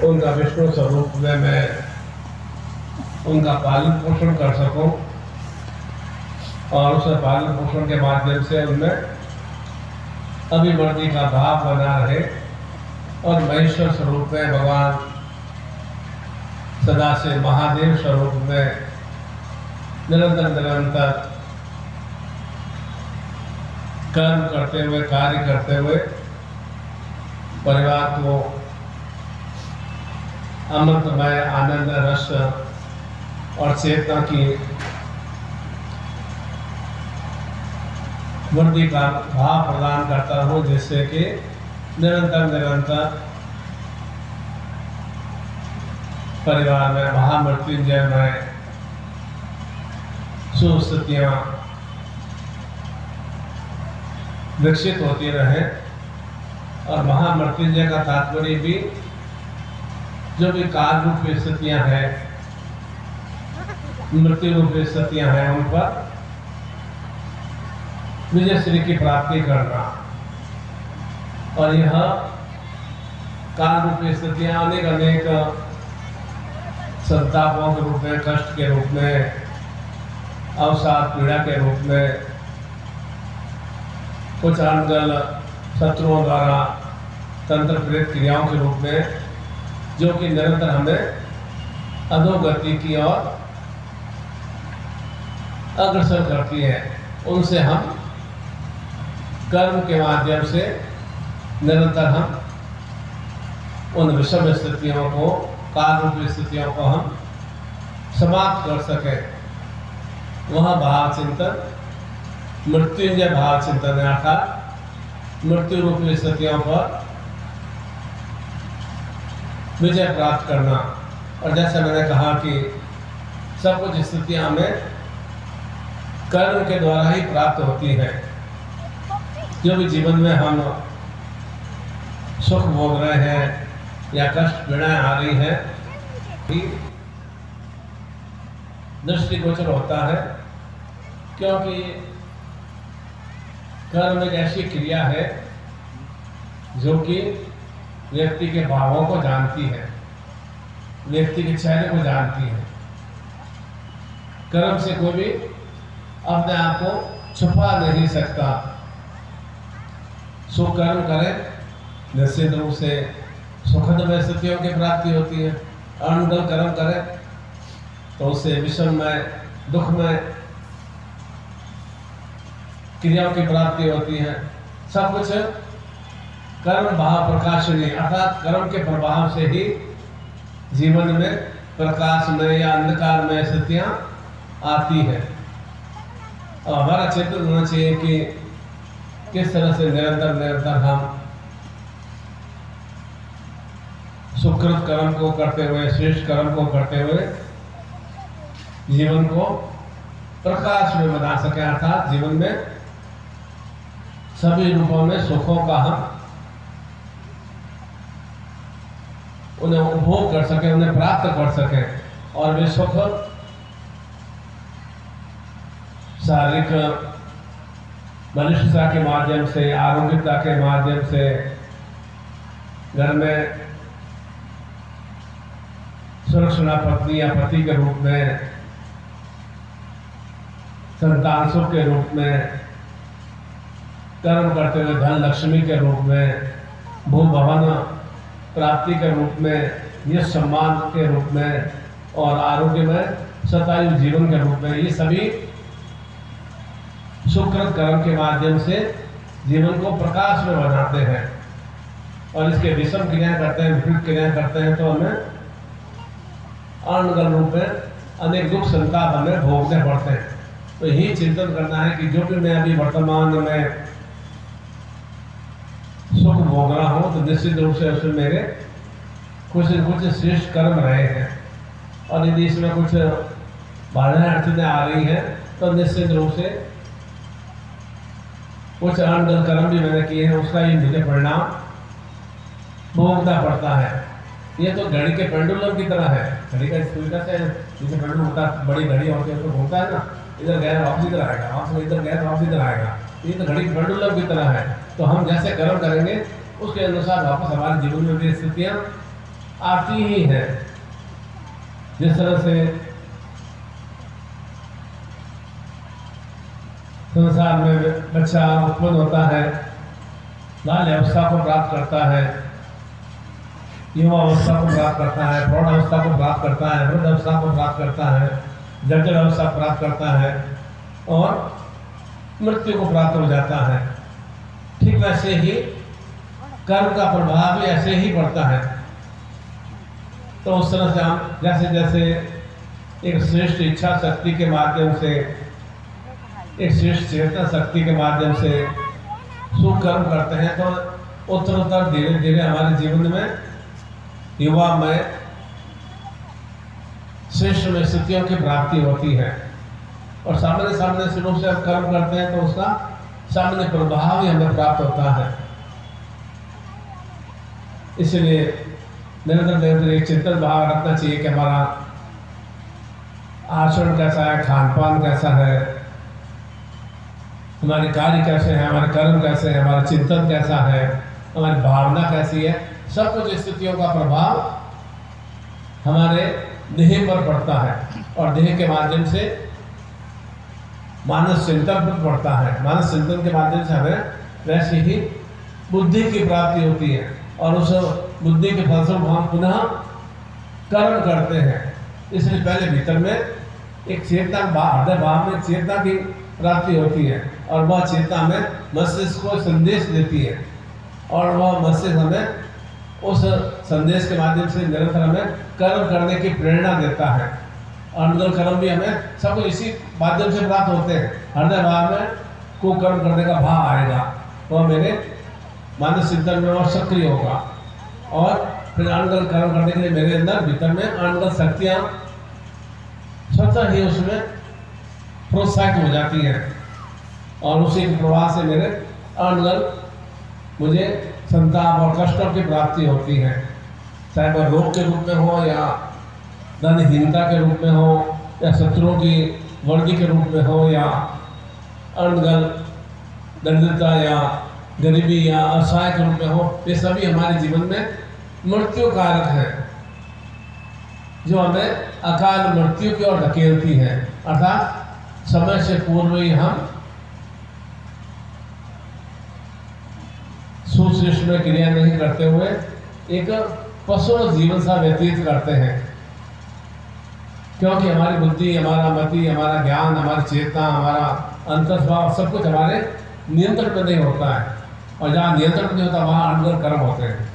उनका विष्णु स्वरूप में मैं उनका पालन पोषण कर सकूं और उस पालन पोषण के माध्यम से उनमें अभिवृद्धि का भाव बना रहे और महेश्वर स्वरूप में भगवान सदा से महादेव स्वरूप में निरंतर कर्म करते हुए, कार्य करते हुए परिवार को अमृतमय आनंद रस और चेतना की वृद्धि का भाव प्रदान करता हूँ, जिससे कि निरंतर परिवार में महामृत्युंजय में सुस्थितियाँ विकसित होती रहे। और महामृत्युंजय का तात्पर्य भी जो भी काल रूप स्थितियाँ हैं, मृत्यु रूप स्थितियाँ हैं, उन पर विजय श्री की प्राप्ति करना। और यह काल रूप स्थितियाँ अनेक संतापों के रूप में, कष्ट के रूप में, अवसाद पीड़ा के रूप में, कुछ अनगल शत्रुओं द्वारा तंत्र प्रेत क्रियाओं के रूप में, जो कि निरंतर हमें अधोगति की ओर अग्रसर करती है, उनसे हम कर्म के माध्यम से निरंतर हम उन विषम स्थितियों को, काल रूप स्थितियों को हम समाप्त कर सकें। वह भाव चिंतन मृत्युंजय भाव चिंतन है, अर्थात मृत्यु रूप स्थितियों पर विजय प्राप्त करना। और जैसे मैंने कहा कि सब कुछ स्थितियां हमें कर्म के द्वारा ही प्राप्त होती हैं। जो भी जीवन में हम सुख भोग रहे हैं या कष्ट पीड़ाएं आ रही हैं, दृष्टिगोचर होता है, क्योंकि कर्म एक ऐसी क्रिया है जो कि व्यक्ति के भावों को जानती है, व्यक्ति के चेहरे को जानती है। कर्म से कोई भी अपने आप को छुपा नहीं सकता। सो कर्म करें, निश्चित रूप से सुखद स्थितियों की प्राप्ति होती है। अनुकूल कर्म करें तो उससे विषम में, दुख में क्रियाओं की प्राप्ति होती है। सब कुछ कर्म भाव प्रकाशनी, अर्थात कर्म के प्रभाव से ही जीवन में प्रकाश में या अंधकार में स्थितियां आती है। और हमारा चिंतन होना चाहिए कि किस तरह से निरंतर हम सुकृत कर्म को करते हुए, श्रेष्ठ कर्म को करते हुए जीवन को प्रकाश में बना सके, अर्थात जीवन में सभी रूपों में सुखों का हम उन्हें उपभोग कर सके, उन्हें प्राप्त कर सके। और वे सुख शारीरिक बलिष्ठता के माध्यम से, आरोग्यता के माध्यम से, घर में सुरक्षित पत्नी या पति के रूप में, संतान सुख के रूप में, कर्म करते हुए धन लक्ष्मी के रूप में, भू भवन प्राप्ति के रूप में, यश सम्मान के रूप में, और आरोग्य में शतायु जीवन के रूप में, ये सभी सुकृत कर्म के माध्यम से जीवन को प्रकाश में बनाते हैं। और इसके विषम क्रियाएं करते हैं, विपरीत क्रियाएं करते हैं, तो हमें अनगल रूप में अनेक दुख संताप हमें भोगने पड़ते हैं। तो यही चिंतन करना है कि जो भी मैं अभी वर्तमान में सुख भोग रहा हूँ, तो निश्चित रूप से उसमें मेरे कुछ श्रेष्ठ कर्म रहे हैं। और यदि इसमें कुछ बाधाएं अड़चनें आ रही हैं, तो निश्चित रूप से कुछ अनगल कर्म भी मैंने किए हैं, उसका ही मुझे परिणाम भोगना पड़ता है। ये तो घड़ी के पेंडुलम की तरह है। घड़ी का सुविधा से जैसे पेंडुलम होता है, बड़ी घड़ी होती है, उसको घूमता है ना, इधर गया वापस इधर आएगा, वापस इधर गया वापस इधर आएगा। ये तो घड़ी पेंडुलम की तरह है। तो हम जैसे कर्म करेंगे उसके अनुसार वापस हमारे जीवन में भी स्थितियाँ आती ही हैं। जिस तरह से संसार में बच्चा उत्पन्न होता है, बाल्य अवस्था को प्राप्त करता है, युवा अवस्था को प्राप्त करता है, प्रौढ़ अवस्था को प्राप्त करता है, वृद्ध अवस्था को प्राप्त करता है, जटिल अवस्था प्राप्त करता है और मृत्यु को प्राप्त हो जाता है। ठीक वैसे ही कर्म का प्रभाव भी ऐसे ही पड़ता है। तो उस तरह से हम जैसे जैसे एक श्रेष्ठ इच्छा शक्ति के माध्यम से, एक श्रेष्ठ चेतना शक्ति के माध्यम से शुभ कर्म करते हैं, तो उत्तर धीरे धीरे हमारे जीवन में युवा में श्रेष्ठ में स्थितियों की प्राप्ति होती है। और सामान्य रूप से हम कर्म करते हैं तो उसका सामान्य प्रभाव ही हमें प्राप्त होता है। इसलिए निरंतर एक चिंतन भाव रखना चाहिए कि हमारा आचरण कैसा है, खान पान कैसा है, हमारे कार्य कैसे हैं, हमारे कर्म कैसे हैं, हमारा चिंतन कैसा है, हमारी भावना कैसी है। सब कुछ स्थितियों का प्रभाव हमारे देह पर पड़ता है और देह के माध्यम से मानस चिंतन पर पड़ता है। मानस चिंतन के माध्यम से हमें वैसे ही बुद्धि की प्राप्ति होती है और उस बुद्धि के फलस्वरूप हम पुनः कर्म करते हैं। इसलिए पहले भीतर में एक चेतना, हृदय भाव में चेतना की प्राप्ति होती है और वह चेतना हमें मस्तिष्क को संदेश देती है और वह मस्तिष्क हमें उस संदेश के माध्यम से निरंतर हमें कर्म करने की प्रेरणा देता है। अनुकूल कर्म भी हमें सब कुछ इसी माध्यम से प्राप्त होते हैं। हृदय भाव में को कर्म करने का भाव आएगा, वह मेरे मानस चिंतन में और सक्रिय होगा और फिर अनुकूल कर्म करने के लिए मेरे अंदर भीतर में अनुकूल शक्तियाँ स्वतः ही उसमें प्रोत्साहित हो जाती हैं और उसी के प्रवाह से मेरे अनुकूल मुझे संताप और कष्टों की प्राप्ति होती है, चाहे वह रोग के रूप में हो या धनहीनता के रूप में हो या शत्रुओं की वर्दी के रूप में हो या अनगल दरिद्रता या गरीबी या असहाय के रूप में हो। ये सभी हमारे जीवन में मृत्यु कारक हैं जो हमें अकाल मृत्यु की ओर धकेलती है। अर्थात समय से पूर्व ही हम सुश्रेष्ठ में क्रिया नहीं करते हुए एक पशु जीवन सा व्यतीत करते हैं, क्योंकि हमारी बुद्धि, हमारा मति, हमारा ज्ञान, हमारी चेतना, हमारा अंतर्भाव सब कुछ हमारे नियंत्रण में नहीं होता है। और जहाँ नियंत्रण नहीं होता वहाँ अनुकूल कर्म होते हैं,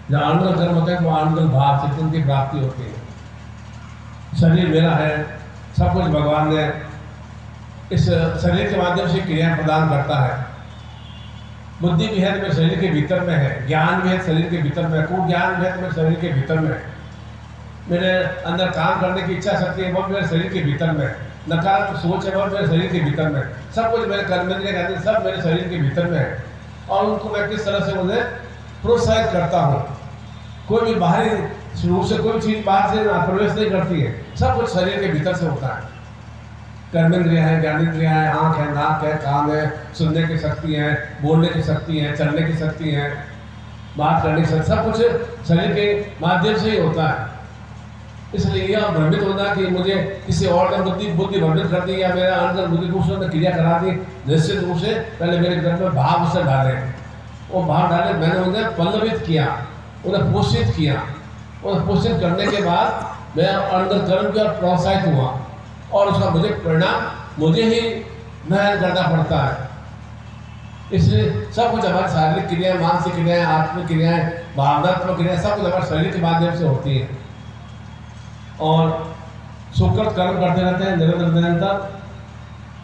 जहाँ अनुकूल कर्म होते हैं वहाँ अनुकूल भाव चिंतन की प्राप्ति होती है। शरीर मेरा है, सब कुछ भगवान ने इस शरीर के माध्यम से क्रिया प्रदान करता है। बुद्धि भी है तो मेरे शरीर के भीतर में है, ज्ञान भी है शरीर के भीतर में, कुज्ञान भी है तो मेरे शरीर के भीतर में, मेरे अंदर काम करने की इच्छा शक्ति है वो मेरे शरीर के भीतर में, नकारात्मक सोच है वो मेरे शरीर के भीतर में, सब कुछ मेरे कर्मेंद्रिय कहते सब मेरे शरीर के भीतर में है। और उनको मैं किस तरह से उन्हें प्रोत्साहित करता हूँ। कोई भी बाहरी रूप से कोई चीज़ बाहर से प्रवेश नहीं करती है, सब कुछ शरीर के भीतर से होता है। कर्मेंद्रिय है, ज्ञानेंद्रिय है, आँख है, नाक है, कान है, सुनने की शक्ति है, बोलने की शक्ति है, चलने की शक्ति है, बात करने की शक्ति, सब कुछ शरीर के माध्यम से ही होता है। इसलिए यह भ्रमित होना कि मुझे किसी और ने बुद्धि भ्रमित कर दी या मेरा अंदर बुद्धि रूप से क्रिया करा दी, निश्चित रूप से पहले मेरे घर में भाव उसे डाले, वो भाव डाले, मैंने उन्हें पल्लवित किया, उन्हें पोषित किया, उन्हें पोषित करने के बाद मैं अंदर कर्म की ओर प्रोत्साहित हुआ और उसका मुझे परिणाम मुझे ही मेहनत करना पड़ता है। इसलिए सब कुछ हमारी शारीरिक क्रियाएं, मानसिक क्रियाएं, आत्मिक क्रियाएं, भावनात्मक क्रियाएं सब कुछ हमारे शरीर के माध्यम से होती है। और सुकृत कर्म करते रहते हैं, निरंतर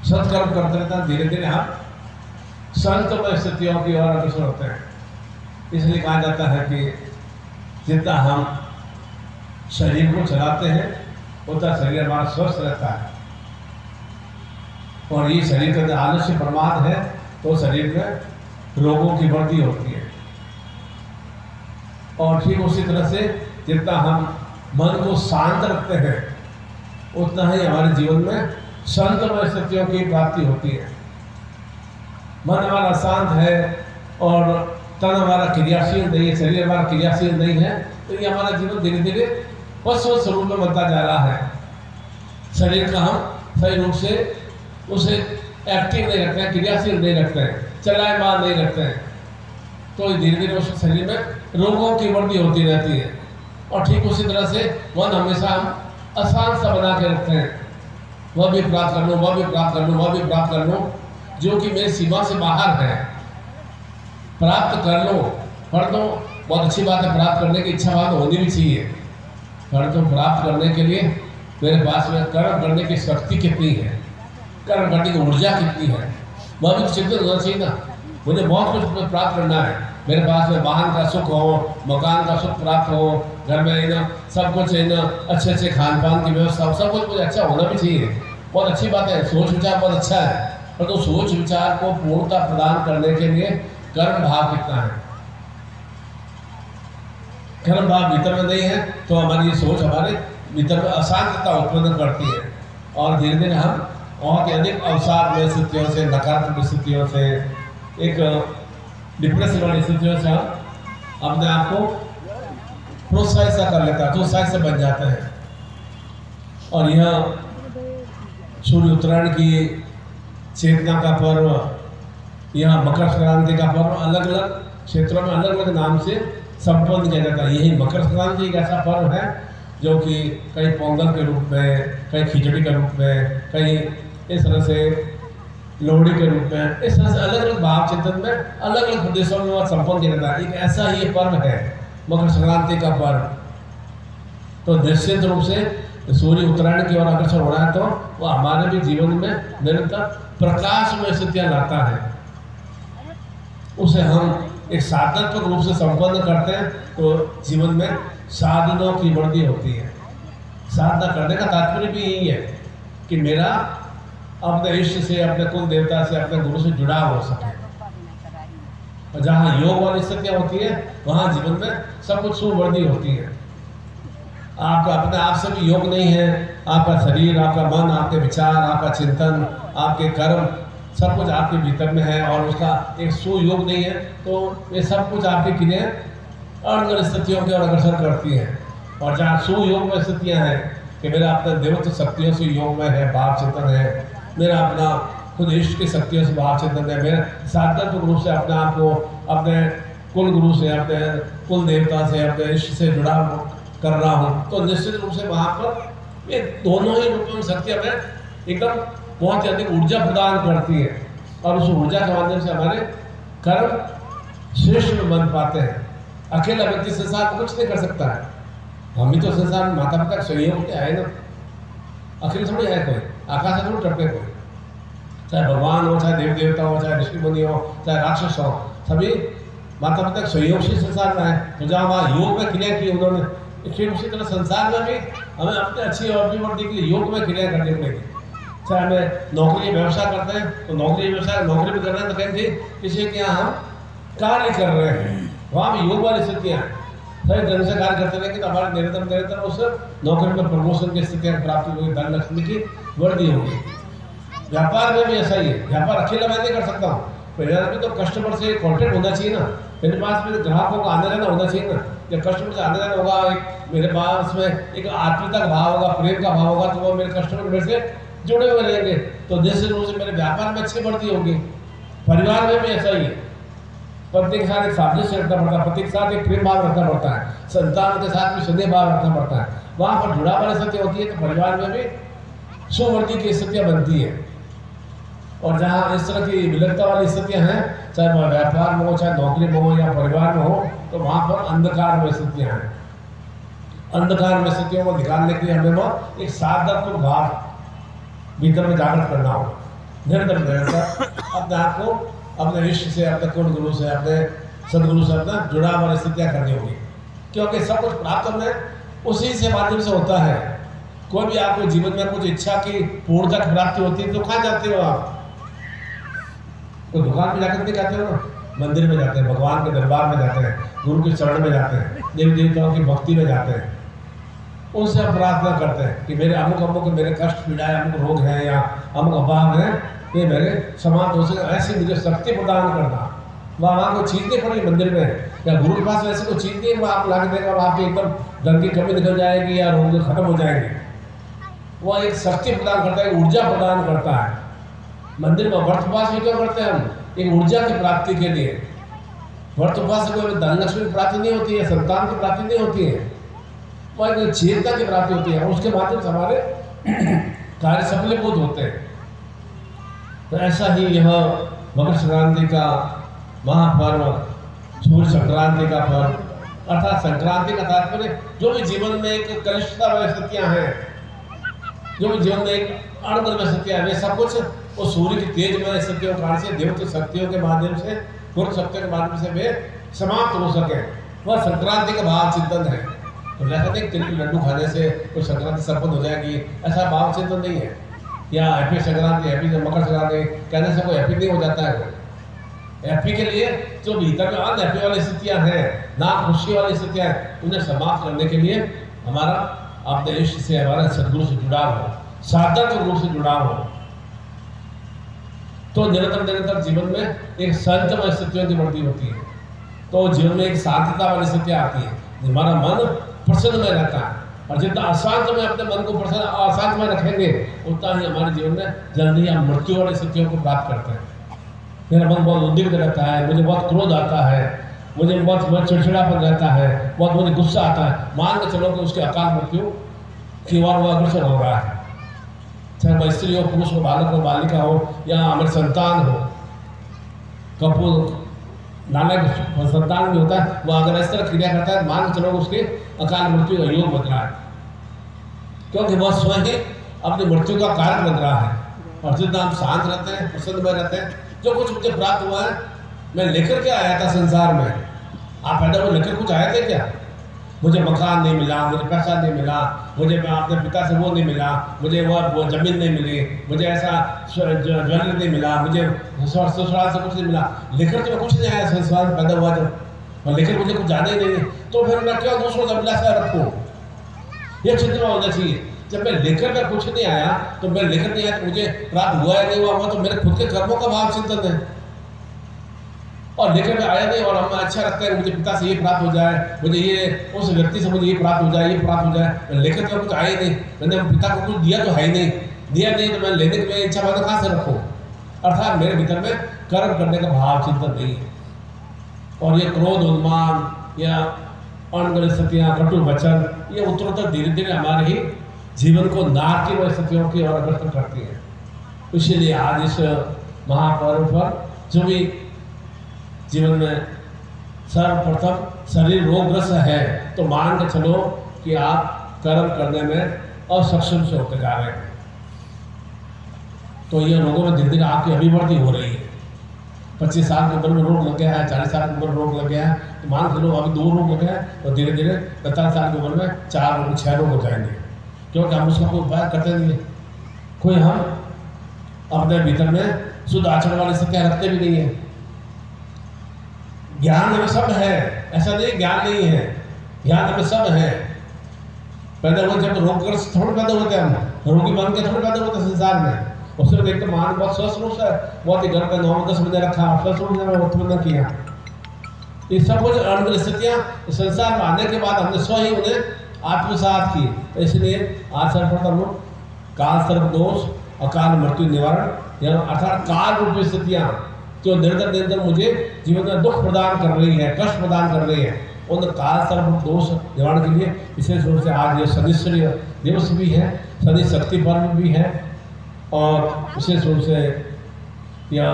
सत्कर्म करते रहते हैं, धीरे धीरे हम संतमय स्थितियों की ओर अग्रसर होते हैं। इसलिए कहा जाता है कि जितना हम शरीर को चलाते हैं उतना शरीर हमारा स्वस्थ रहता है। और ये शरीर के अंदर आलस्य प्रमाद है तो शरीर में रोगों की वृद्धि होती है। और ठीक उसी तरह से जितना हम मन को शांत रखते हैं उतना ही हमारे जीवन में शांतमय स्थितियों की प्राप्ति होती है। मन हमारा शांत है और तन हमारा क्रियाशील नहीं है, शरीर हमारा क्रियाशील नहीं है, तो ये हमारा जीवन धीरे धीरे पशु स्वरूप में बनता जा रहा है। शरीर का हम सही रूप से उसे एक्टिव नहीं रखते हैं, क्रियाशील नहीं रखते हैं, चलायमान नहीं रखते हैं, तो धीरे धीरे उस शरीर में रोगों की वृद्धि होती रहती है। और ठीक उसी तरह से मन हमेशा हम आसान सा बना के रखते हैं, वह भी प्राप्त कर लूँ, वह भी प्राप्त कर लूँ, वह भी प्राप्त कर लूँ, जो कि मेरी सीमा से बाहर है। प्राप्त कर लो, पर तो बहुत अच्छी बात है, प्राप्त करने की इच्छा बात होनी भी चाहिए, पर तो प्राप्त करने के लिए मेरे पास में कर्म करने की शक्ति कितनी है, कर्म करने की ऊर्जा कितनी है, वह भी चिंतित होना चाहिए ना। मुझे बहुत कुछ प्राप्त करना है, मेरे पास में वाहन का सुख हो, मकान का सुख प्राप्त हो, घर में है ना सब कुछ है ना, अच्छे अच्छे खान पान की व्यवस्था, सब कुछ मुझे अच्छा होना भी चाहिए, बहुत अच्छी बात है, सोच विचार बहुत अच्छा है, पर तो सोच विचार को पूर्णता प्रदान करने के लिए कर्म भाव कितना है। कर्म भाव भीतर में नहीं है तो हमारी ये सोच हमारे भीतर में अशांतता उत्पन्न करती है, और धीरे धीरे हम बहुत अधिक अवसाद स्थितियों से, नकारात्मक स्थितियों से, एक डिप्रेशन वाली स्थितियों से हम अपने आप को प्रोत्साहित सा कर लेता है, तो उत्साहित से बन जाते हैं। और यह सूर्य उत्तरायण की चेतना का पर्व, यह मकर संक्रांति का पर्व अलग अलग क्षेत्रों में अलग अलग नाम से संपन्न किया जाता है। यही मकर संक्रांति एक ऐसा पर्व है जो कि कहीं पोंगल के रूप में, कहीं खिचड़ी के रूप में, कहीं इस तरह से लोहड़ी के रूप में, इस तरह से अलग अलग भाव चिंतन में अलग अलग प्रदेशों में वह संपन्न किया जाता है। एक ऐसा ही पर्व है मकर संक्रांति का पर्व। तो निश्चित रूप से सूर्य उत्तरायण की ओर अग्रसर हो रहा है, तो वह हमारे भी जीवन में निरंतर प्रकाश में स्थितियाँ लाता है। उसे हम एक साधनात्मक रूप से संपन्न करते हैं तो जीवन में साधनों की वृद्धि होती है। साधना करने का तात्पर्य भी यही है कि मेरा अपने इष्ट से, अपने कुल देवता से, अपने गुरु से जुड़ाव हो सके। और जहाँ योग वाली स्थितियाँ होती है वहाँ जीवन में सब कुछ सुवृद्धि होती है। आपका अपने आप से भी योग नहीं है, आपका शरीर, आपका मन, आपके विचार, आपका चिंतन, आपके कर्म, सब कुछ आपके भीतर में है और उसका एक सुयोग नहीं है, तो ये सब कुछ आपकी क्रियाएं अर्ध स्थितियों की ओर अग्रसर करती हैं। और जहाँ सुयोग में स्थितियाँ हैं कि मेरा अपने देवत्व शक्तियों से योग में है, भाव चिंतन है, मेरा अपना खुद इष्ट की शक्तियों से भाव चिंतन है, मेरा साधनात्मक रूप से अपने आप को अपने कुल गुरु से, अपने कुल देवता से, अपने इष्ट से जुड़ा कर रहा हूँ, तो निश्चित रूप से वहाँ पर ये दोनों ही रूपों में शक्तियाँ में एकदम बहुत ही अधिक ऊर्जा प्रदान करती है। और उस ऊर्जा के माध्यम से हमारे कर्म श्रेष्ठ में बन पाते हैं। अकेला व्यक्ति संसार को कुछ नहीं कर सकता है, हम ही तो संसार में माता पिता का सहयोग है ना, अकेले थोड़ी है कोई, आकाश से थोड़ी टपके कोई, चाहे भगवान हो, चाहे देव देवता हो, चाहे ऋषि मुनि हो, चाहे राक्षस हो, सभी माता पिता के सहयोग से संसार में है। तो जहाँ वहाँ योग में क्रिया की उन्होंने, फिर उसी तरह संसार में भी हमें अपने अच्छी अभिवृद्धि के लिए योग में क्रिया करनी पड़ेगी। चाहे हमें नौकरी व्यवसाय करते हैं तो नौकरी व्यवसाय नौकरी भी कर रहे हैं तो कहेंगे किसी के यहाँ हम कार्य कर रहे हैं, वहाँ भी योग वाली स्थितियाँ हैं। सही ढंग से कार्य करते रहेंगे तो हमारे निरंतर उस नौकरी में प्रमोशन की स्थितियाँ प्राप्त होगी, धन लक्ष्मी की वृद्धि होगी। व्यापार में भी ऐसा ही है, व्यापार अकेला मैं नहीं कर सकता हूँ, मेरा भी तो कस्टमर से कॉन्टेक्ट होना चाहिए ना, मेरे पास में ग्राहकों का आने जाना होना चाहिए ना। जब कस्टमर से आने जाना होगा, एक मेरे पास में एक आत्मीयता का भाव होगा, प्रेम का भाव होगा, तो वो मेरे कस्टमर मेरे से जुड़े हुए रहेंगे, तो निश्चित रूप से मेरे व्यापार में अच्छी वृद्धि होगी। परिवार में भी ऐसा ही है, पत्नी के साथ एक सामंजस्य रखना पड़ता है, पति के साथ एक प्रेम भाव रखना पड़ता है, संतान के साथ भी स्नेह भाव रखना पड़ता है। वहाँ पर जुड़ाव वाली स्थिति होती है तो परिवार में भी सुवृद्धि की स्थितियाँ बनती है। और जहाँ इस तरह की विलक्षणता वाली स्थितियाँ हैं, चाहे वह व्यापार में हो, चाहे नौकरी में हो या परिवार में हो, तो वहाँ पर अंधकार में स्थितियाँ हैं। अंधकार में स्थितियों को निकालने के लिए हमें वो एक साधनात्मक भाव भीतर में जागृत करना होगा। निरंतर अपने आप को अपने इष्ट से, अपने कुल गुरु से, अपने सदगुरु से अपना जुड़ाव वाली स्थितियाँ करनी होगी, क्योंकि सब कुछ प्राप्त हमें उसी से माध्यम से होता है। कोई भी आपको जीवन में कुछ इच्छा की पूर्णता की प्राप्ति होती है तो कहाँ जाते हो आप? तो दुकान में जाकर नहीं जाते हो ना, मंदिर में जाते हैं, भगवान के दरबार में जाते हैं, गुरु के चरण में जाते हैं, देवी देवताओं की भक्ति में जाते हैं, उनसे हम प्रार्थना करते हैं कि मेरे अमुक मेरे कष्ट पीड़ाएं, अमुक रोग हैं या अमुक अभाव हैं, ये मेरे समाप्त हो सके, ऐसी मुझे शक्ति प्रदान करना। वहाँ कोई चीज़ नहीं पड़ी मंदिर में, या गुरु के पास वैसे कोई चीज़ नहीं, वो आप ला के देगा, आपकी एकदम धन की कमी निकल जाएगी या रोग खत्म हो जाएंगे। वो एक शक्ति प्रदान करता है, ऊर्जा प्रदान करता है। मंदिर में व्रत उपवास भी क्यों करते हैं हम? एक ऊर्जा की प्राप्ति के लिए। व्रत उपवास से कोई धन लक्ष्मी की प्राप्ति नहीं होती है, संतान की प्राप्ति नहीं होती है, वो एक चेतना की प्राप्ति होती है, उसके माध्यम से हमारे कार्य सफलीभूत होते हैं। तो ऐसा ही यह मकर संक्रांति का महापर्व, सूर्य संक्रांति का पर्व, अर्थात संक्रांति का तात्पर्य जो भी जीवन में एक कलुषता वाली स्थितियाँ हैं, जो भी जीवन में एक अणगल स्थितियाँ हैं, वे सब कुछ वो सूर्य की तेजमय शक्तियों के कारण से, देवता शक्तियों के माध्यम से, गुरु शक्तियों के माध्यम से वे समाप्त हो सके, वह संक्रांति का भाव चिंतन है। तो कहते हैं तिल के लड्डू खाने से कोई संक्रांति संपन्न हो जाएगी, ऐसा भाव चिंतन नहीं है। या हैप्पी संक्रांति, हैप्पी मकर संक्रांति कहने से कोई हैप्पी नहीं हो जाता है। हैप्पी के लिए जो भीतर में अनहैप्पी वाली स्थितियाँ हैं, ना खुशी वाली स्थितियाँ हैं, उन्हें समाप्त करने के लिए हमारा अपने इष्ट से, हमारा सदगुरु से जुड़ाव हो, साधक रूप से जुड़ाव हो, तो निरंतर जीवन में एक शांतमय स्थितियों की वृद्धि होती है। तो जीवन में एक शांतता वाली स्थितियाँ आती है, हमारा मन प्रसन्न में रहता है। और जितना अशांत में अपने मन को प्रसन्न अशांत में रखेंगे, उतना ही हमारे जीवन में जल्दी हम मृत्यु वाली स्थितियों को प्राप्त करते हैं। मेरा मन बहुत उद्विग्न रहता है, मुझे बहुत क्रोध आता है, मुझे बहुत चिड़चिड़ापन रहता है, बहुत मुझे गुस्सा आता है, मान के चलो कि उसके अकाल मृत्यु की ओर वो अग्रसर हो रहा है। चाहे वह स्त्री हो, पुरुष हो, बालक हो, बालिका हो, या हमारे संतान हो, कपूर नानक संतान भी होता है, वो अगर इस तरह क्रिया करता है, मान के चलो उसके अकाल मृत्यु का योग बन रहा है, क्योंकि वह स्वयं ही अपनी मृत्यु का कारण बन रहा है। और जितना हम शांत रहते हैं, प्रसन्न में रहते हैं, जो कुछ मुझे प्राप्त हुआ है, मैं लेकर के आया था संसार में। आप पैदा हुए लेकर कुछ आए थे क्या? मुझे मकान नहीं मिला, मुझे पैसा नहीं मिला, मुझे अपने पिता से वो नहीं मिला, मुझे वो जमीन नहीं मिली, मुझे ऐसा ज्वेलरी नहीं मिला, मुझे ससुराल से कुछ नहीं मिला, लेकर तो मैं कुछ नहीं आया संसार में पैदा हुआ जब, और लेकर मुझे कुछ जाना ही नहीं, तो फिर मैं क्यों दूसरों का अभिलाषा रखूँ? ये चिंता होना चाहिए। जब मैं लेकर मैं कुछ नहीं आया, तो मैं लेकर नहीं आया तो मुझे प्राप्त हुआ या नहीं हुआ, तो मेरे खुद के कर्मों का भाव चिंतन है। और लेकर मैं आया नहीं, और हमें अच्छा लगता है मुझे पिता से ये प्राप्त हो जाए, मुझे ये उस व्यक्ति से मुझे ये प्राप्त हो जाए, ये प्राप्त हो जाए, मैं लेकर तो कुछ आया नहीं, मैंने पिता को कुछ दिया तो है ही नहीं, दिया नहीं तो मैं लेने की इच्छा मैंने कहाँ से रखूँ? अर्थात मेरे भीतर में कर्म करने का भाव चिंतन नहीं है। और ये क्रोध, उन्मान या अणगल स्थितियाँ, कटु वचन, ये उत्तरोत्तर धीरे धीरे हमारे ही जीवन को नारकीय स्थितियों की ओर अग्रसर करती है। इसीलिए आज इस महापर्व पर जो भी जीवन में सर्वप्रथम शरीर रोगग्रस्त है, तो मान के चलो कि आप कर्म करने में असक्षम से होते जा रहे हैं। तो ये रोगों में धीरे धीरे आपकी अभिवृद्धि हो रही है। 25 साल की उम्र में रोग लग गया है, 40 साल की उम्र में रोग लग गया है, तो मान के लो अभी 2 रोग लग गया है, तो धीरे धीरे 45 साल की उम्र में 4 रोग 6 रोग हो जाएंगे, क्योंकि हम उसका कोई उपाय करते नहीं है। कोई हम अपने भीतर में शुद्ध आचरण वाली स्थितियाँ रखते भी नहीं है। ज्ञान में सब है, ऐसा नहीं ज्ञान नहीं है, ज्ञान में सब है। पैदा हुए जब रोगग्रस्त थोड़े पैदा होते हैं, हम रोगी बन के थोड़े पैदा होते संसार में। उसमें देखते मान बहुत स्वस्थ रूप से बहुत ही घर पे 9-10 महीने रखा, स्वस्थ रूप से उत्पन्न किया। ये सब कुछ अणगल स्थितियाँ संसार में आने के बाद हमने स्वयं ही उन्हें आत्मसात की। तो इसलिए आज सर्वप्रथम काल सर्प दोष, अकाल मृत्यु निवारण, या अर्थात काल रूपी स्थितियाँ जो निरंतर मुझे जीवन में दुख प्रदान कर रही है, कष्ट प्रदान कर रही है, उन काल सर्प दोष निवारण के लिए विशेष रूप से आज ये शनिश्चर्य दिवस भी है, शनि शक्ति पर्व भी है, और विशेष रूप से या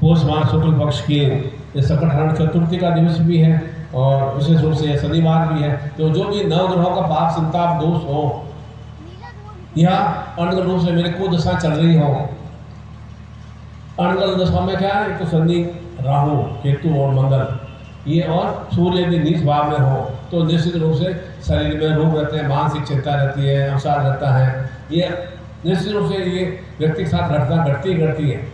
पौष मास शुक्ल पक्ष की सकटहरण चतुर्थी का दिवस भी है, और विशेष रूप से शनिवार भी है। तो जो भी नवग्रहों का पाप संताप दोष हो, या अणगल रूप से मेरे को दशा चल रही हो, अणगल दशा में क्या है, तो शनि, राहु, केतु और मंगल, ये और सूर्य यदि नीच भाव में हो, तो निश्चित रूप से शरीर में रोग रहते हैं, मानसिक चिंता रहती है, अवसाद रहता है, ये निश्चित रूप से ये व्यक्ति के साथ घटती है।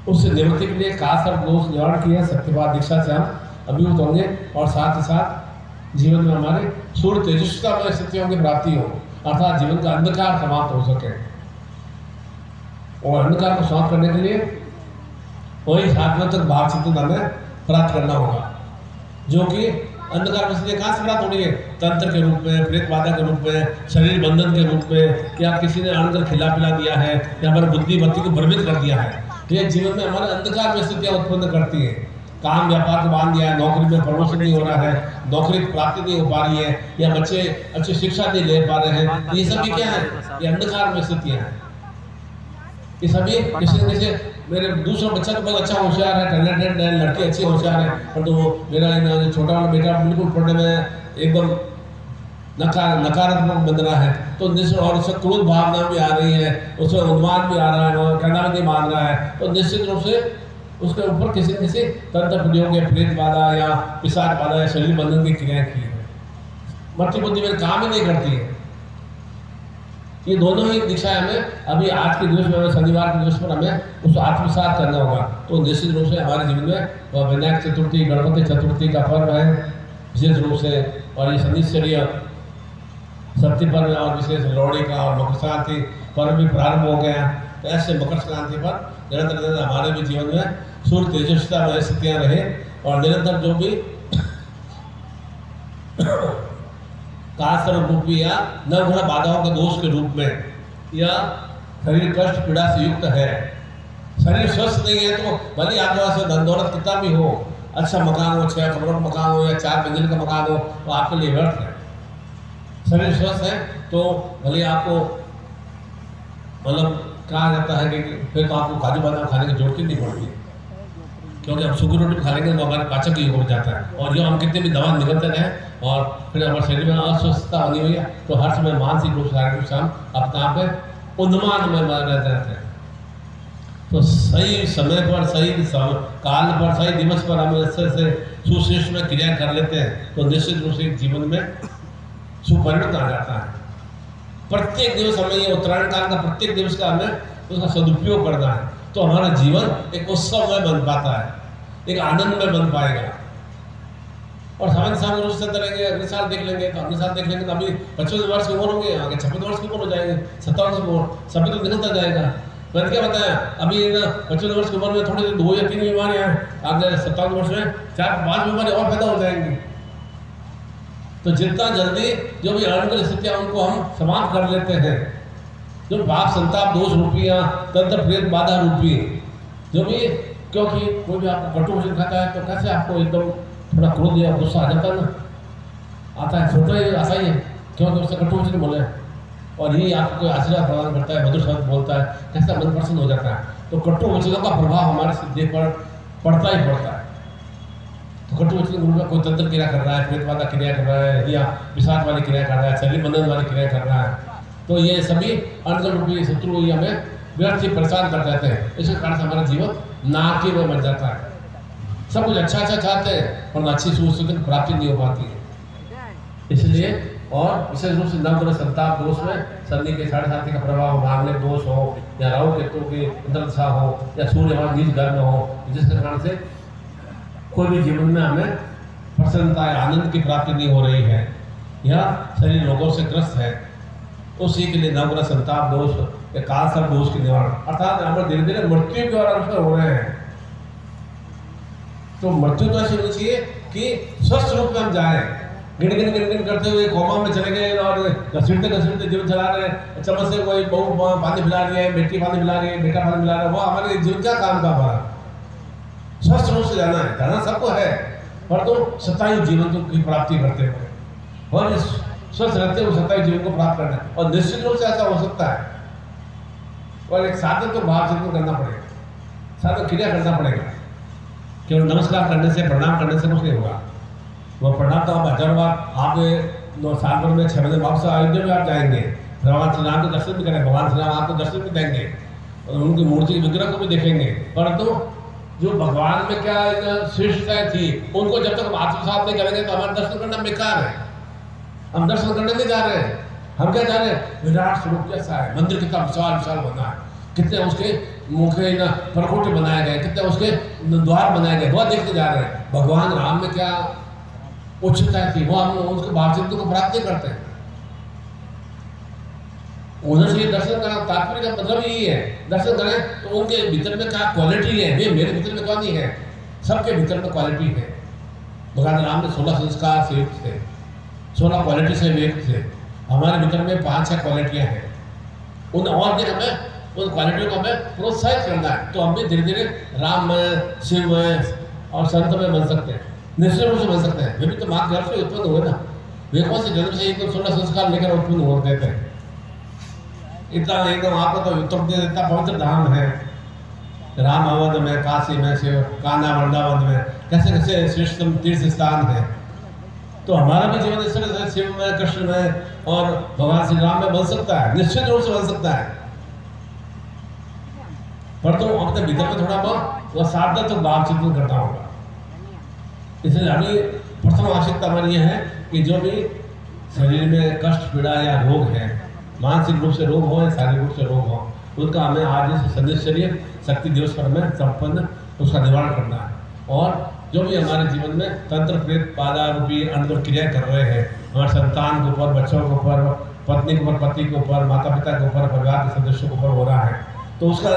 उससे निवृत्ति के लिए काल सर्प दोष निवारण किया सत्यवाद दीक्षा से हम अभिभूत होंगे, और साथ ही साथ जीवन में हमारे सूर्य तेजस्विता में स्थितियों की प्राप्ति हो, अर्थात जीवन का अंधकार समाप्त हो सके। और अंधकार को समाप्त करने के लिए वही सात्वतक भाव चिंतन हमें प्राप्त करना होगा, जो कि अंधकार में से कहाँ से प्राप्त होनी है? तंत्र के रूप में, प्रेत बाधा के रूप में, शरीर बंधन के रूप में, या किसी ने आनकर खिला पिला दिया है, या हमारी बुद्धि मति को भ्रमित कर दिया है। तो ये जीवन में हमारे अंधकार में स्थितियाँ उत्पन्न करती है। काम व्यापार को बांध दिया है, नौकरी में प्रमोशन नहीं हो रहा है, नौकरी की प्राप्ति नहीं हो पा रही है, या बच्चे अच्छी शिक्षा नहीं ले पा रहे हैं, ये सभी क्या है? ये अंधकार में स्थितियाँ हैं। ये सभी किसी न किसी, मेरे दूसरा बच्चा तो बहुत अच्छा होशियार है, टैलेंटेड है, लड़की अच्छी होशियार है, पर तो मेरा छोटा वाला बेटा बिल्कुल पढ़ने में एकदम नकारात्मक बन रहा है। तो निश्चित, और उससे क्रोध भावना भी आ रही है, उससे उन्माद भी आ रहा है, और कहना भी नहीं मान रहा है, तो निश्चित रूप से उसके ऊपर किसी न किसी तंत्र प्रयोग या प्रेत बाधा या पिशाच बाधा या शरीर बंधन की क्रियाएं की है। मर्ती बुद्धि में काम ही नहीं करती है। ये दोनों ही दिशाएं हमें अभी आज के दिवस में, शनिवार के दिवस पर हमें उसको आत्मसात करना होगा। तो निश्चित रूप से हमारे जीवन में विनायक चतुर्थी, गणपति चतुर्थी का पर्व है विशेष रूप से, और ये शनिश्चर्य सप्तमी पर्व है, और विशेष लोहड़ी का और मकर संक्रांति पर्व भी प्रारंभ हो गया। तो ऐसे मकर संक्रांति पर निरंतर हमारे भी जीवन में सूर्य तेजस्विता में स्थितियाँ रहे, और निरंतर जो भी कास्तर रूपी या नवग्रह बाधाओं के दोष के रूप में, या शरीर कष्ट पीड़ा से युक्त है, शरीर स्वस्थ नहीं है, तो भले आपके पास धन दौलत कितना भी हो, अच्छा मकान हो, 6 करोड़ का मकान हो या 4 मंजिल का मकान हो, तो आपके लिए व्यर्थ है। शरीर स्वस्थ है तो भले आपको मतलब कहा जाता है कि फिर तो आपको काजू बादाम खाने की जरूरत ही नहीं पड़ती, क्योंकि हम सूखी रोटी खा लेंगे तो हमारे पाचक योग हो जाता है, और जो हम कितने भी दवा निकलते रहे और फिर हमारे शरीर में अस्वस्थता बनी हुई है, तो हर समय मानसिक रूप से शारीरिक रूप से हम अपने आप में उन्माद में रहते हैं। तो सही समय पर, सही काल पर, सही दिवस पर हम ऐसे से सुश्रेष्ठ में क्रिया कर लेते हैं, तो निश्चित रूप से जीवन में सुपरिणत आ जाता है। प्रत्येक दिवस हमें ये उत्तरायण काल का प्रत्येक दिवस का हमें उसका सदुपयोग करना है, तो हमारा जीवन एक उत्सव में बन पाता है, एक आनंद में बन पाएगा। और सामान्य रूप से करेंगे, अगले साल देख लेंगे, तो अगले साल देख लेंगे तो अभी 25 वर्ष की उम्र होंगे, आगे 56 वर्ष की उम्र हो जाएंगे, 57 वर्ष की उम्र, सभी तो निकलता जाएगा। मैंने क्या बताया, अभी 25 वर्ष की उम्र में थोड़ी 2 या 3 बीमारियाँ हैं, आगे 57 वर्ष में 4-5 बीमारियाँ और पैदा हो जाएंगी। तो जितना जल्दी जो भी अनगुण स्थितियाँ उनको हम समाप्त कर लेते हैं, जो पाप संताप दोष रूपी या तंत्र प्रेत बाधा रूपी जो भी, क्योंकि कोई भी आपको कटु भोजन खाता है तो कैसे आपको एकदम थोड़ा क्रोध या गुस्सा आ जाता है ना, आता है, सोचना ही ऐसा ही है, क्योंकि उससे कटु भोजन बोले, और यही आपको कोई आशीर्वाद प्रदान करता है, मधुर शब्द बोलता है, कैसा मन प्रसन्न हो जाता है। तो कटु वचनों का प्रभाव हमारे सिद्धि पर पड़ता ही पड़ता है। तो कटु वचन रूप में कोई तंत्र क्रिया कर रहा है, प्रेत बाधा क्रिया कर रहा है, या विषाद वाली क्रिया कर रहा है, शरीर बंधन वाली क्रिया कर रहा है, तो ये सभी अनगुण रूपी शत्रु ही हमें व्यर्थ ही परेशान कर देते हैं। इसके कारण से हमारा जीवन नाके में मर जाता है। सब कुछ अच्छा चाहते हैं, पर अच्छी स्थिति की प्राप्ति नहीं हो पाती है। इसलिए और विशेष रूप से नवग्रह संताप दोष में शनि के 7.5 का प्रभाव, मांगलिक दोष हो, या राहु केतु की अंतर्दशा हो, या सूर्य हमारा नीच घर में हो, जिसके कारण से कोई भी जीवन में हमें प्रसन्नता या आनंद की प्राप्ति नहीं हो रही है, या शरीर रोगों से ग्रस्त है, उसी के लिए नवग्रह संताप दोष या कालसर्प दोष के निवारण, अर्थात हमें धीरे धीरे मृत्यु के और हो रहे हैं। तो मृत्यु तो ऐसी होनी चाहिए कि स्वस्थ रूप में हम जाएं, गिन करते हुए कोमा में चले गए और घसीटते जीवन चला रहे हैं, चम्मच से कोई बहू पानी पिला रही है, बेटी पानी पिला रही है, बेटा पानी पिला रहा है, वो हमारे जीवन का काम का हमारा स्वस्थ रूप से जाना है। जाना सबको है, पर तो सतायु जीवन की प्राप्ति करते हुए और स्वस्थ रहते हुए सतायु जीवन को प्राप्त करना है, और निश्चित रूप से ऐसा हो सकता है। और एक साधन तो भाव चिंतन करना पड़ेगा, साधन क्रिया करना पड़ेगा। केवल नमस्कार करने से, प्रणाम करने से कुछ नहीं होगा। वो प्रणाम तो आप 1000 बार, आप साल भर में 6 महीने वापस अयोध्या में आप जाएंगे, भगवान श्री राम के दर्शन भी करेंगे, भगवान श्री राम आपको दर्शन भी देंगे, और उनकी मूर्ति विग्रह को भी देखेंगे। परंतु जो भगवान में क्या श्रेष्ठताएं थी, उनको जब तक हम आत्मसात नहीं करेंगे तो हमारा दर्शन करना बेकार है। हम दर्शन करने नहीं जा रहे हैं, हम क्या जा रहे हैं, विराट स्वरूप कैसा है, मंदिर कितना विशाल विशाल बना है, कितने उसके मुखे ना प्रकोटे बनाए गए, कितने उसके द्वार बनाए गए, वह देखते जा रहे हैं। भगवान राम में क्या उच्चता थी, वो हम उसके भाव चिंतन को प्राप्त नहीं करते हैं। होना चाहिए। दर्शन करना तात्पर्य का मतलब यही है, दर्शन करें तो उनके भीतर में क्या क्वालिटी है, वे मेरे भीतर में कौन नहीं है, सबके भीतर में क्वालिटी है। भगवान राम ने 16 संस्कार से युक्त थे, 16 क्वालिटी से युक्त थे। हमारे भीतर में 5-6 क्वालिटियाँ हैं, उन और भी हमें उन क्वालिटियों को हमें प्रोत्साहित करना है, तो हम भी धीरे धीरे राम में, शिव में और संत में बन सकते हैं, निश्चित रूप से बन सकते हैं। वे भी तो माँ घर से उत्पन्न हुए ना, वे कौन से जन्म से एकदम 16 संस्कार लेकर उत्पन्न हो देते हैं। इतना एकदम आपको तो उत्तर प्रदेश इतना पवित्र धाम है, राम अवध में, काशी में, शिव कान्हा वृंदावन में, कैसे कैसे श्रेष्ठतम तीर्थ स्थान है। तो हमारा भी जीवन इस तरह से शिव में, कृष्ण में और भगवान श्री राम में बन सकता है, निश्चित रूप से बन सकता है। पर तो अपने भीतर में थोड़ा बहुत वह साधना तो भाव चिंतन करना होगा। इसलिए अभी प्रथम आवश्यकता हमारी यह है कि जो भी शरीर में कष्ट, पीड़ा या रोग है, मानसिक रूप से रोग हो या शारीरिक रूप से रोग हो, उनका हमें आज इस संदेशचर्या शक्ति दिवस पर हमें संपन्न उसका निवारण करना है। और जो भी हमारे जीवन में तंत्र प्रेत बाधा रूपी अंदर क्रिया कर रहे हैं, हमारे संतान के ऊपर, बच्चों के ऊपर, पत्नी के ऊपर, पति के ऊपर, माता पिता के ऊपर, परिवार के सदस्यों के ऊपर हो रहा है, तो उसका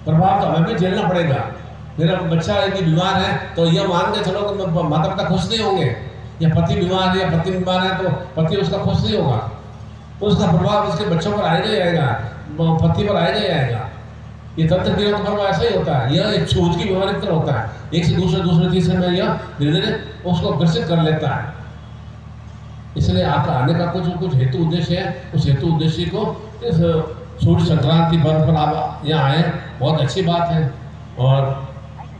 प्रभाव तो हमें भी झेलना पड़ेगा। मेरा बच्चा यदि बीमार है तो यह मान के चलो कि माता पिता खुश नहीं होंगे, या पति बीमार है या पति बीमार है तो पति उसका खुश नहीं होगा, तो उसका प्रभाव उसके बच्चों पर आएगा ही आएगा, पति पर आएगा ही आएगा। ये तंत्र क्रिया का प्रभाव ऐसा ही होता है, यह एक छूत की बीमारी की तरह होता है, एक से दूसरे तीसरे में यह धीरे धीरे उसको ग्रसित कर लेता है। इसलिए आपका आने का कुछ हेतु उद्देश्य है, उस हेतु उद्देश्य को इस सूर्य संक्रांति पर्व पर आप यहाँ आए, बहुत अच्छी बात है। और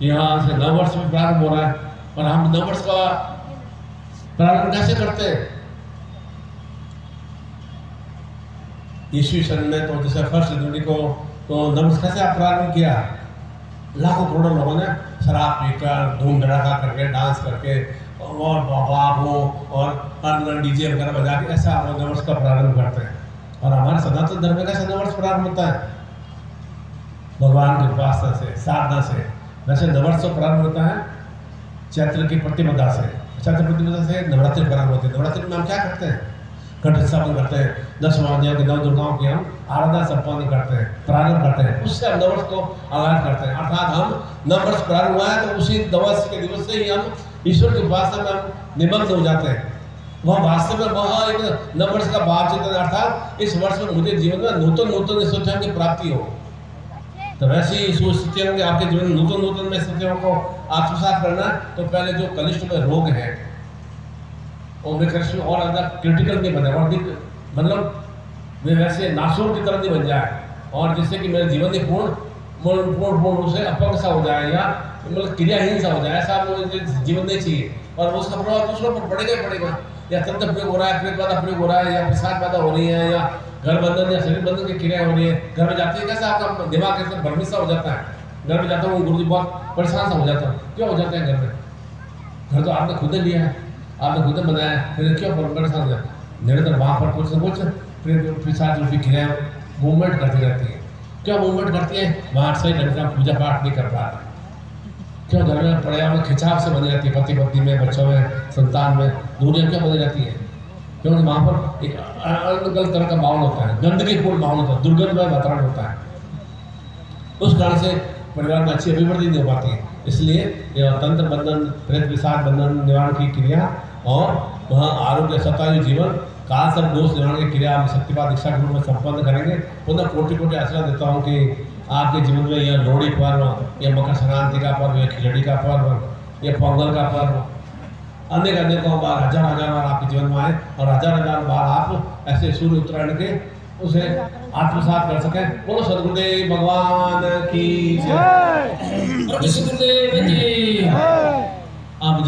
यहाँ से नव वर्ष में प्रारंभ हो रहा है, और हम नव वर्ष का प्रारंभ कैसे करते हैं? ईस्वी सन में तो जैसे 1 जनवरी को तो नमस्कार कैसे आप प्रारंभ किया? लाखों करोड़ों लोगों ने शराब पीकर, धूम धड़ाका करके, डांस करके और बाबा और डीजे वगैरह बजा के ऐसा हम नववर्ष का प्रारंभ करते हैं। और हमारे सनातन धर्म में कैसे नववर्ष प्रारंभ होता है? भगवान की उपासना से, साधना से। वैसे नववर्ष तो प्रारंभ होता है चैत्र की प्रतिपदा से। चैत्र प्रतिपदा से नवरात्रि प्रारंभ होते हैं। नवरात्रि में हम क्या करते हैं? घट स्थापन करते हैं, 10 माताओं की, 9 दुर्गाओं की हम आराधना संपन्न करते हैं, प्रारंभ करते हैं, उससे हम नववर्ष को आगाज करते हैं। अर्थात हम नववर्ष प्रारंभ हुआ है तो उसी नववर्ष के दिवस से ही हम ईश्वर की उपासना में हम निबद्ध हो जाते हैं। वह वास्तव में वह एक नववर्ष का भाव चिंतन, अर्थात इस वर्ष में मुझे जीवन में नूतन स्थितियों की प्राप्ति हो। तो वैसी स्थितियों के आपके जीवन में नूतन स्थितियों को आत्मसात करना, तो पहले जो कनिष्ठ में रोग है और वे कृष्ण और ज़्यादा क्रिटिकल नहीं बने, और मतलब वे वैसे नासूर की तरह नहीं बन जाए, और जिससे कि मेरे जीवन में पूर्ण रूप से अपंग सा हो जाए या मतलब क्रियाहीन सा हो जाए, ऐसा जीवन नहीं चाहिए। और उसका प्रभाव दूसरों पर पड़ेगा ही पड़ेगा। या तंत्र प्रयोग हो रहा है, प्रेत बाधा प्रयोग हो रहा है, या प्रसाद बाधा हो रही है, या घर बंधन या शरीर बंधन की क्रिया हो रही है। घर में जाते ही कैसा आपका दिमाग एकदम भ्रमित सा हो जाता है। घर में जाता हूँ गुरु जी बहुत परेशान सा हो जाता हूँ। क्यों हो जाता है घर में? घर तो आपने खुद लिया है, आपने खुद बनाया, फिर क्यों परेशान हो जाता है? निरंतर वहाँ पर कुछ न कुछ फिर प्रसाद रूपी क्रिया मूवमेंट करती रहती है। क्यों मूवमेंट करती है? वहाँ सही ढंग से पूजा पाठ नहीं कर पा रहे। क्यों? घर में पर्यावरण खिंचाव से बनी रहती है, पति पत्नी में, बच्चों में, संतान में दूरियां क्यों बनी रहती है? क्योंकि वहाँ पर एक अलग तरह का माहौल होता है, गंदगीपूर्ण माहौल होता है, दुर्गंधमय वातावरण होता है। उस कारण से परिवार में अच्छी अभिवृद्धि नहीं हो पाती है। इसलिए तंत्र बंधन, प्रेत विषाद बंधन निवारण की क्रिया और वहाँ आरोग्य शतायु जीवन काल सब दोष निवारण की क्रिया हम शक्तिपात दीक्षा के रूप में संपन्न करेंगे। पुनः कोटि आशीर्वाद देता हूँ कि आपके जीवन में यह लोहड़ी पर्व, या मकर संक्रांति का पर्व, या खिचड़ी का पर्व, या पोंगल का पर्व, अनेकों बार हजार बार आपके जीवन में आए, और हजार बार आप ऐसे सूर्य उत्तरायण के उसे आत्मसात कर सकें। बोलो सद्गुरुदेव भगवान की जय।